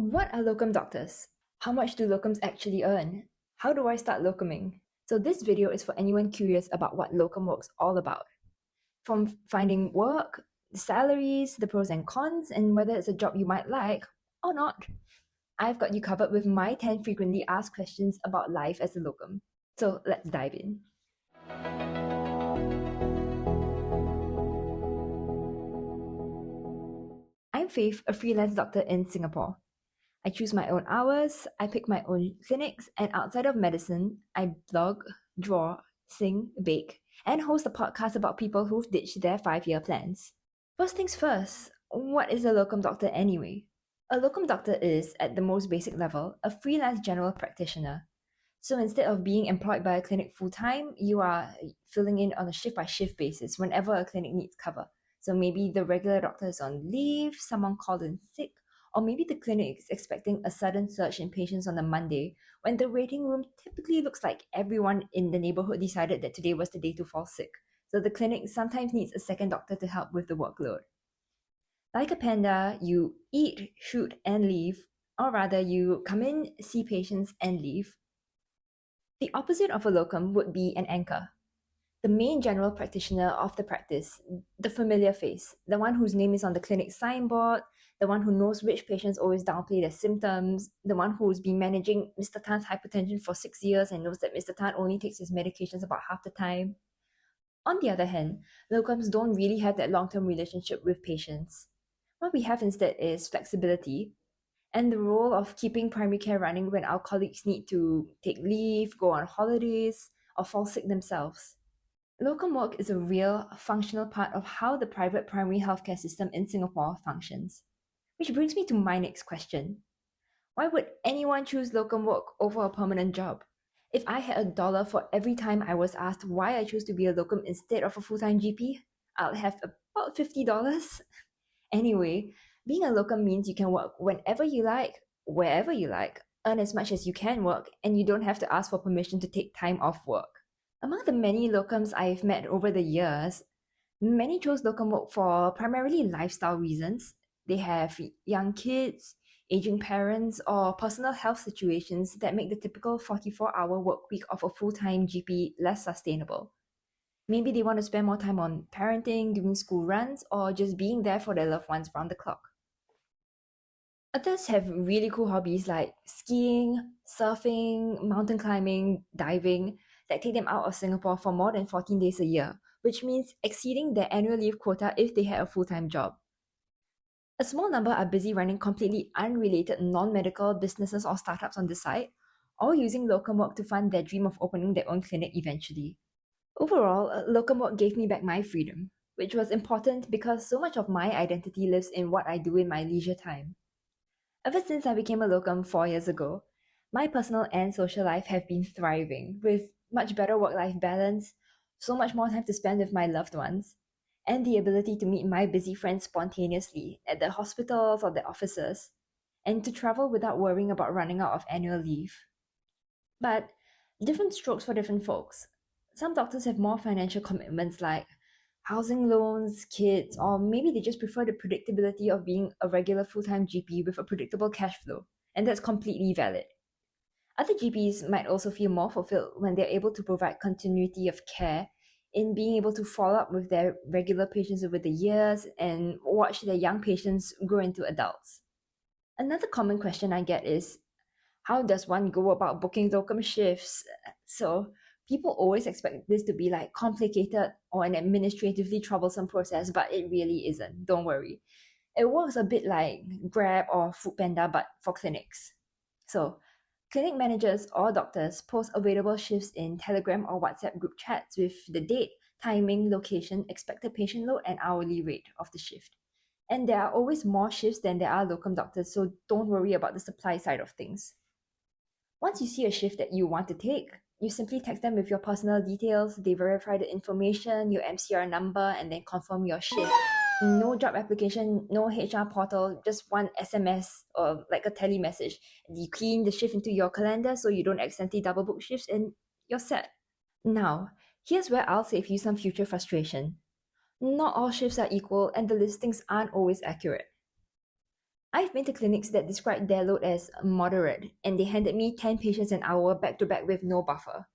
What are locum doctors? How much do locums actually earn? How do I start locuming? So this video is for anyone curious about what locum work's all about. From finding work, the salaries, the pros and cons, and whether it's a job you might like or not. I've got you covered with my 10 frequently asked questions about life as a locum. So let's dive in. I'm Faith, a freelance doctor in Singapore. I choose my own hours, I pick my own clinics, and outside of medicine, I blog, draw, sing, bake, and host a podcast about people who've ditched their 5-year plans. First things first, what is a locum doctor anyway? A locum doctor is, at the most basic level, a freelance general practitioner. So instead of being employed by a clinic full-time, you are filling in on a shift-by-shift basis whenever a clinic needs cover. So maybe the regular doctor is on leave, someone called in sick, or maybe the clinic is expecting a sudden surge in patients on a Monday when the waiting room typically looks like everyone in the neighborhood decided that today was the day to fall sick. So the clinic sometimes needs a second doctor to help with the workload. Like a panda, you eat, shoot, and leave, or rather, you come in, see patients, and leave. The opposite of a locum would be an anchor, the main general practitioner of the practice, the familiar face, the one whose name is on the clinic signboard, the one who knows which patients always downplay their symptoms, the one who's been managing Mr. Tan's hypertension for 6 years and knows that Mr. Tan only takes his medications about half the time. On the other hand, locums don't really have that long-term relationship with patients. What we have instead is flexibility and the role of keeping primary care running when our colleagues need to take leave, go on holidays, or fall sick themselves. Locum work is a real, functional part of how the private primary healthcare system in Singapore functions. Which brings me to my next question. Why would anyone choose locum work over a permanent job? If I had $1 for every time I was asked why I chose to be a locum instead of a full-time GP, I'll have about $50. Anyway, being a locum means you can work whenever you like, wherever you like, earn as much as you can work, and you don't have to ask for permission to take time off work. Among the many locums I've met over the years, many chose locum work for primarily lifestyle reasons. They have young kids, aging parents, or personal health situations that make the typical 44-hour work week of a full-time GP less sustainable. Maybe they want to spend more time on parenting, doing school runs, or just being there for their loved ones round the clock. Others have really cool hobbies like skiing, surfing, mountain climbing, diving that take them out of Singapore for more than 14 days a year, which means exceeding their annual leave quota if they had a full-time job. A small number are busy running completely unrelated non-medical businesses or startups on the side, or using locum work to fund their dream of opening their own clinic eventually. Overall, locum work gave me back my freedom, which was important because so much of my identity lives in what I do in my leisure time. Ever since I became a locum 4 years ago, my personal and social life have been thriving, with much better work-life balance, so much more time to spend with my loved ones, and the ability to meet my busy friends spontaneously at the hospitals or the offices, and to travel without worrying about running out of annual leave. But different strokes for different folks. Some doctors have more financial commitments like housing loans, kids, or maybe they just prefer the predictability of being a regular full-time GP with a predictable cash flow, and that's completely valid. Other GPs might also feel more fulfilled when they're able to provide continuity of care in being able to follow up with their regular patients over the years and watch their young patients grow into adults. Another common question I get is, how does one go about booking locum shifts? So people always expect this to be like complicated or an administratively troublesome process, but it really isn't. Don't worry. It works a bit like Grab or Foodpanda, but for clinics. So clinic managers or doctors post available shifts in Telegram or WhatsApp group chats with the date, timing, location, expected patient load, and hourly rate of the shift. And there are always more shifts than there are locum doctors, so don't worry about the supply side of things. Once you see a shift that you want to take, you simply text them with your personal details, they verify the information, your MCR number, and then confirm your shift. No job application, no HR portal, just one SMS or like a tele message. You key in the shift into your calendar so you don't accidentally double book shifts and you're set. Now, here's where I'll save you some future frustration. Not all shifts are equal and the listings aren't always accurate. I've been to clinics that described their load as moderate, and they handed me 10 patients an hour back to back with no buffer.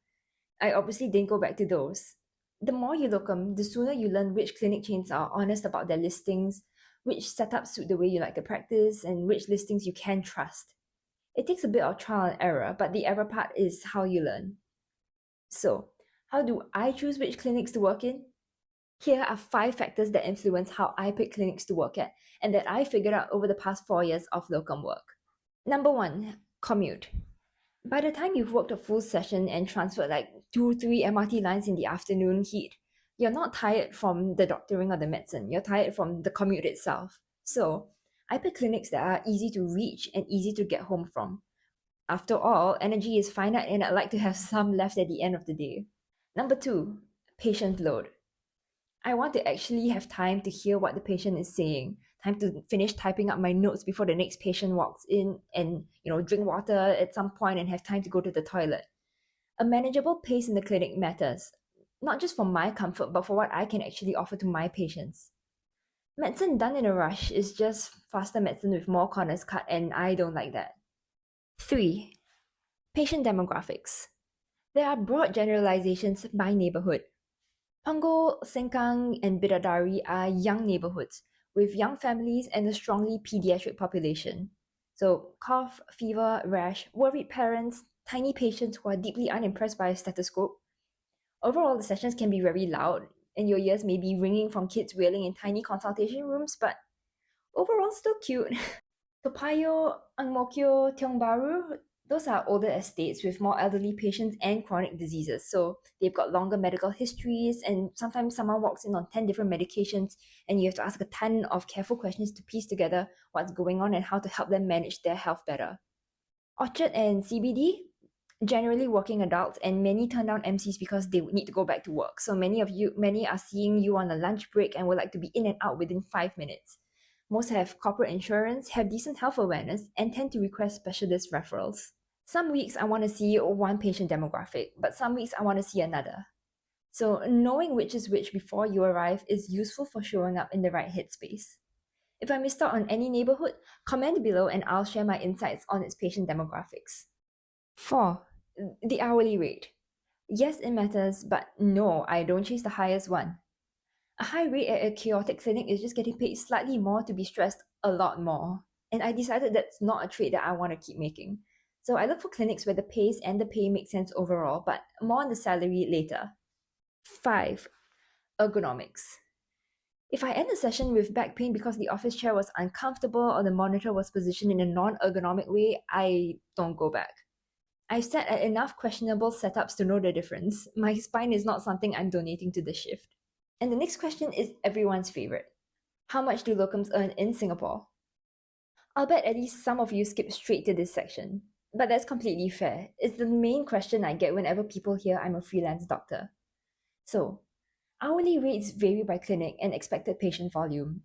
I obviously didn't go back to those. The more you locum, the sooner you learn which clinic chains are honest about their listings, which setups suit the way you like to practice, and which listings you can trust. It takes a bit of trial and error, but the error part is how you learn. So, how do I choose which clinics to work in? Here are 5 factors that influence how I pick clinics to work at and that I figured out over the past 4 years of locum work. Number 1, commute. By the time you've worked a full session and transferred like 2, 3 MRT lines in the afternoon heat, you're not tired from the doctoring or the medicine, you're tired from the commute itself. So, I pick clinics that are easy to reach and easy to get home from. After all, energy is finite and I'd like to have some left at the end of the day. Number 2, patient load. I want to actually have time to hear what the patient is saying, time to finish typing up my notes before the next patient walks in and, drink water at some point and have time to go to the toilet. A manageable pace in the clinic matters, not just for my comfort, but for what I can actually offer to my patients. Medicine done in a rush is just faster medicine with more corners cut, and I don't like that. 3. Patient demographics. There are broad generalizations by neighborhood. Punggol, Sengkang, and Bidadari are young neighborhoods with young families and a strongly pediatric population. So, cough, fever, rash, worried parents, tiny patients who are deeply unimpressed by a stethoscope. Overall, the sessions can be very loud, and your ears may be ringing from kids wailing in tiny consultation rooms, but overall, still cute. Toa Payoh, Ang Mo Kio, Tiong Bahru, those are older estates with more elderly patients and chronic diseases. So they've got longer medical histories, and sometimes someone walks in on 10 different medications, and you have to ask a ton of careful questions to piece together what's going on and how to help them manage their health better. Orchard and CBD, generally working adults, and many turn down MCs because they need to go back to work. So many are seeing you on a lunch break and would like to be in and out within 5 minutes. Most have corporate insurance, have decent health awareness, and tend to request specialist referrals. Some weeks I want to see one patient demographic, but some weeks I want to see another. So knowing which is which before you arrive is useful for showing up in the right headspace. If I missed out on any neighborhood, comment below and I'll share my insights on its patient demographics. 4. The hourly rate. Yes, it matters, but no, I don't chase the highest one. A high rate at a chaotic clinic is just getting paid slightly more to be stressed a lot more. And I decided that's not a trade that I want to keep making. So I look for clinics where the pace and the pay make sense overall, but more on the salary later. 5. Ergonomics. If I end a session with back pain because the office chair was uncomfortable or the monitor was positioned in a non-ergonomic way, I don't go back. I've sat at enough questionable setups to know the difference. My spine is not something I'm donating to the shift. And the next question is everyone's favorite. How much do locums earn in Singapore? I'll bet at least some of you skip straight to this section. But that's completely fair. It's the main question I get whenever people hear I'm a freelance doctor. So, hourly rates vary by clinic and expected patient volume.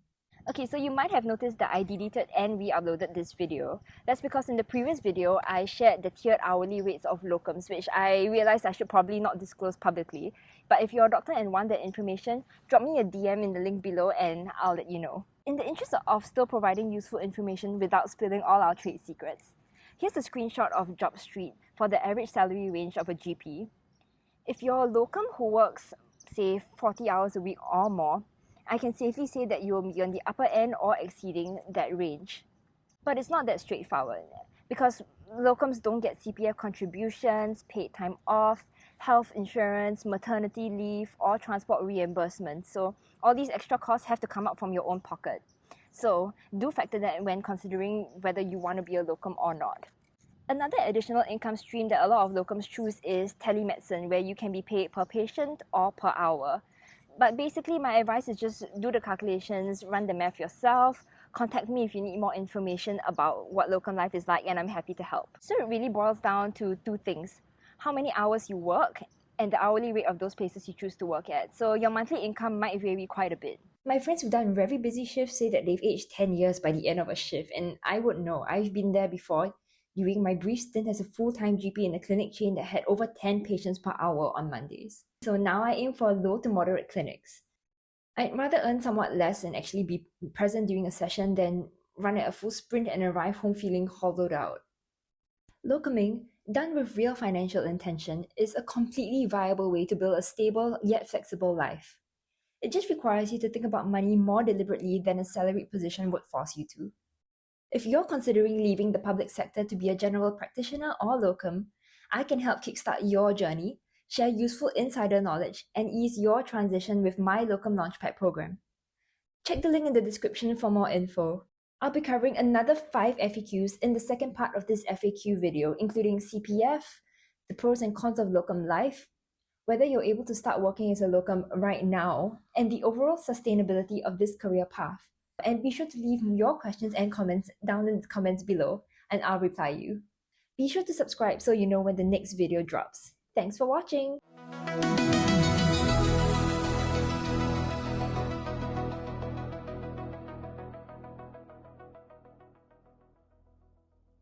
Okay, so you might have noticed that I deleted and re-uploaded this video. That's because in the previous video, I shared the tiered hourly rates of locums, which I realized I should probably not disclose publicly. But if you're a doctor and want that information, drop me a DM in the link below and I'll let you know. In the interest of still providing useful information without spilling all our trade secrets, here's a screenshot of Job Street for the average salary range of a GP. If you're a locum who works, say, 40 hours a week or more, I can safely say that you will be on the upper end or exceeding that range. But it's not that straightforward because locums don't get CPF contributions, paid time off, health insurance, maternity leave, or transport reimbursement. So all these extra costs have to come out from your own pocket. So do factor that when considering whether you want to be a locum or not. Another additional income stream that a lot of locums choose is telemedicine, where you can be paid per patient or per hour. But basically, my advice is just do the calculations, run the math yourself, contact me if you need more information about what locum life is like, and I'm happy to help. So it really boils down to 2 things: how many hours you work and the hourly rate of those places you choose to work at. So your monthly income might vary quite a bit. My friends who've done very busy shifts say that they've aged 10 years by the end of a shift, and I would know. I've been there before during my brief stint as a full-time GP in a clinic chain that had over 10 patients per hour on Mondays. So now I aim for low to moderate clinics. I'd rather earn somewhat less and actually be present during a session than run at a full sprint and arrive home feeling hollowed out. Locuming, done with real financial intention, is a completely viable way to build a stable yet flexible life. It just requires you to think about money more deliberately than a salaried position would force you to. If you're considering leaving the public sector to be a general practitioner or locum, I can help kickstart your journey, share useful insider knowledge, and ease your transition with my Locum Launchpad program. Check the link in the description for more info. I'll be covering another 5 FAQs in the second part of this FAQ video, including CPF, the pros and cons of locum life, whether you're able to start working as a locum right now, and the overall sustainability of this career path. And be sure to leave your questions and comments down in the comments below, and I'll reply you. Be sure to subscribe so you know when the next video drops. Thanks for watching!